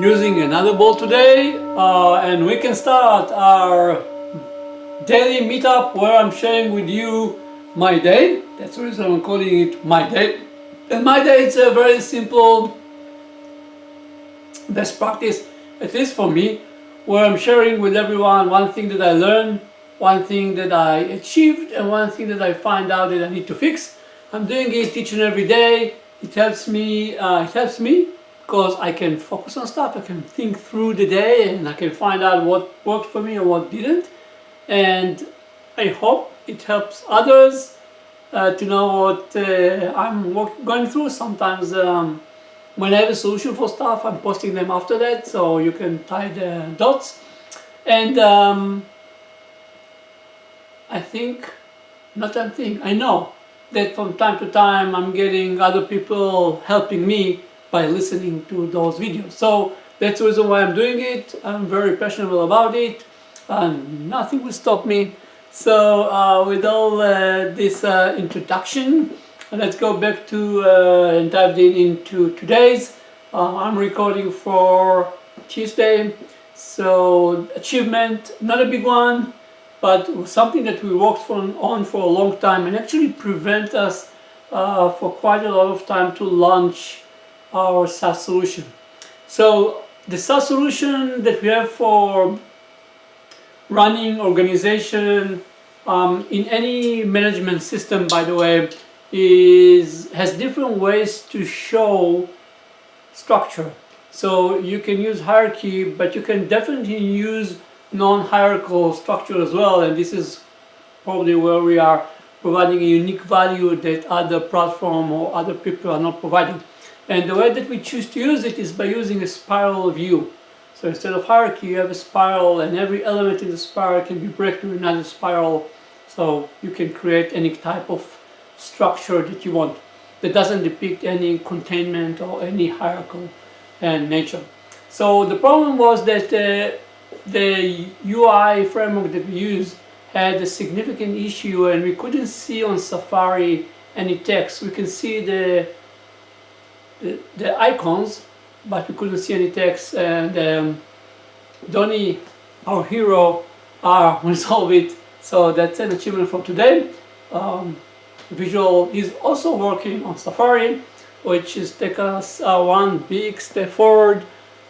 using another ball today, and we can start our daily meetup where I'm sharing with you my day. That's the reason I'm calling it my day. And my day, it's a very simple best practice, at least for me, where I'm sharing with everyone one thing that I learned, one thing that I achieved, and one thing that I find out that I need to fix. I'm doing it each and every day. It helps me because I can focus on stuff, I can think through the day, and I can find out what worked for me and what didn't. And I hope it helps others to know what I'm going through. Sometimes when I have a solution for stuff, I'm posting them after that, so you can tie the dots. And I know that from time to time I'm getting other people helping me by listening to those videos. So that's the reason why I'm doing it. I'm very passionate about it, and nothing will stop me. So with all this introduction, let's go back to and dive into today's. I'm recording for Tuesday, so achievement, not a big one, but something that we worked on for a long time and actually prevent us for quite a lot of time to launch our SaaS solution. So the SaaS solution that we have for running organization in any management system, by the way, has different ways to show structure. So you can use hierarchy, but you can definitely use non-hierarchical structure as well, and this is probably where we are providing a unique value that other platform or other people are not providing. And the way that we choose to use it is by using a spiral view. So instead of hierarchy, you have a spiral, and every element in the spiral can be broken to another spiral, so you can create any type of structure that you want that doesn't depict any containment or any hierarchical nature. So the problem was that the UI framework that we use had a significant issue, and we couldn't see on Safari any text. We can see the icons, but we couldn't see any text, and Donnie, our hero, resolved it. So that's an achievement from today. Visual is also working on Safari, which is taking us one big step forward.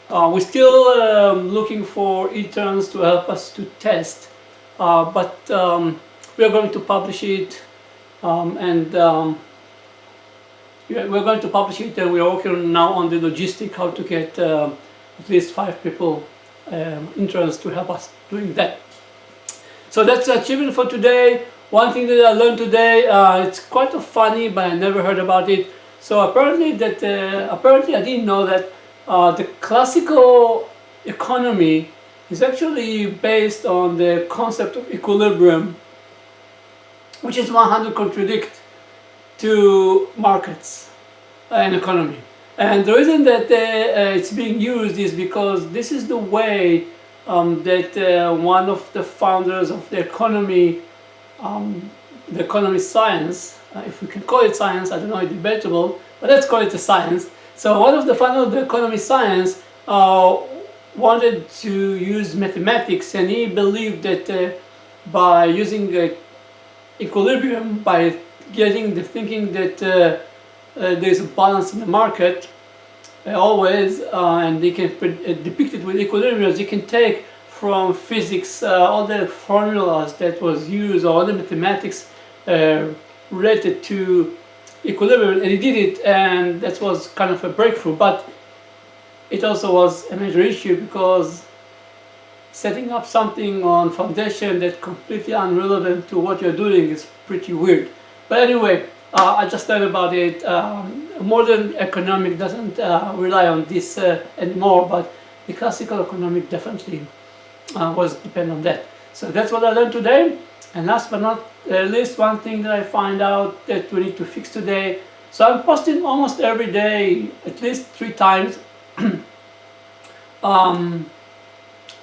We're still looking for interns to help us to test, but we are going to publish it, and we're going to publish it, and we are working now on the logistic, how to get at least 5 people, interns, to help us doing that. So that's the achievement for today. One thing that I learned today, it's quite funny, but I never heard about it. So apparently I didn't know that the classical economy is actually based on the concept of equilibrium, which is 100% contradict to markets and economy. And the reason that it's being used is because this is the way that one of the founders of the economy science, if we can call it science, I don't know, it's debatable, but let's call it a science. So one of the founders of the economy science wanted to use mathematics, and he believed that by using equilibrium, by getting the thinking that there's a balance in the market always, and they can depict it with equilibrium, you can take from physics all the formulas that was used, or all the mathematics related to equilibrium, and he did it, and that was kind of a breakthrough. But it also was a major issue, because setting up something on foundation that's completely irrelevant to what you're doing is pretty weird. But anyway, I just learned about it. Modern economic doesn't rely on this anymore, but the classical economic definitely was dependent on that. So that's what I learned today. And last but not least, one thing that I find out that we need to fix today. So I'm posting almost every day, at least 3 times,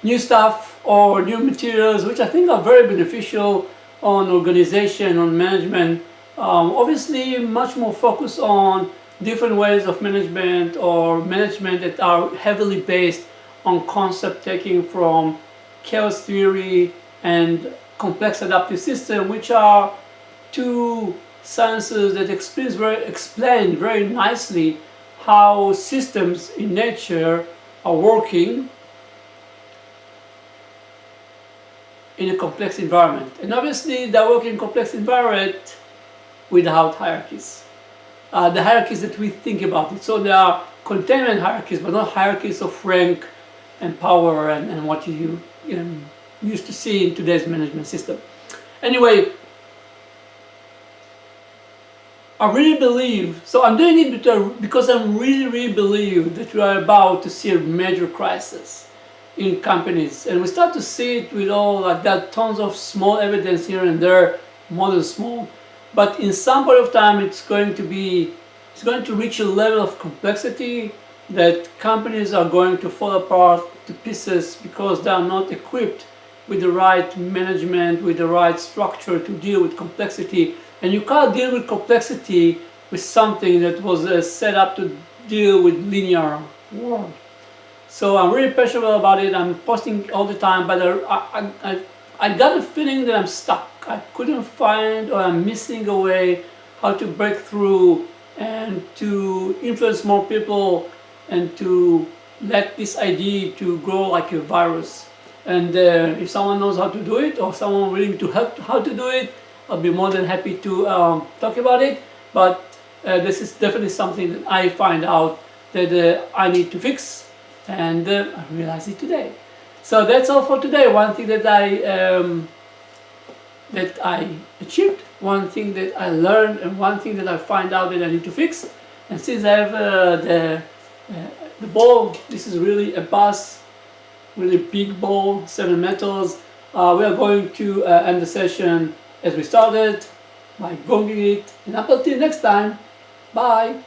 new stuff or new materials, which I think are very beneficial on organization, on management. Obviously, much more focus on different ways of management or management that are heavily based on concept taking from chaos theory and complex adaptive system, which are two sciences that explain very nicely how systems in nature are working in a complex environment. And obviously they work in a complex environment without hierarchies. The hierarchies that we think about it. So there are containment hierarchies, but not hierarchies of rank and power and what you used to see in today's management system. Anyway, I really believe, so I'm doing it because I really believe that we are about to see a major crisis in companies. And we start to see it with all, like that tons of small evidence here and there, more than small. But in some point of time, it's going to reach a level of complexity that companies are going to fall apart to pieces because they are not equipped with the right management, with the right structure to deal with complexity. And you can't deal with complexity with something that was set up to deal with linear world. So I'm really passionate about it. I'm posting all the time, but I got a feeling that I'm stuck. I couldn't find, or I'm missing a way how to break through and to influence more people and to let this idea to grow like a virus. And if someone knows how to do it, or someone willing to help how to do it, I'll be more than happy to talk about it. But this is definitely something that I find out that I need to fix, and I realized it today. So that's all for today. One thing that I achieved, one thing that I learned, and one thing that I find out that I need to fix. And since I have the ball, this is really a bass, really big ball, 7 metals. We are going to end the session as we started by gonging it. And up until next time, bye.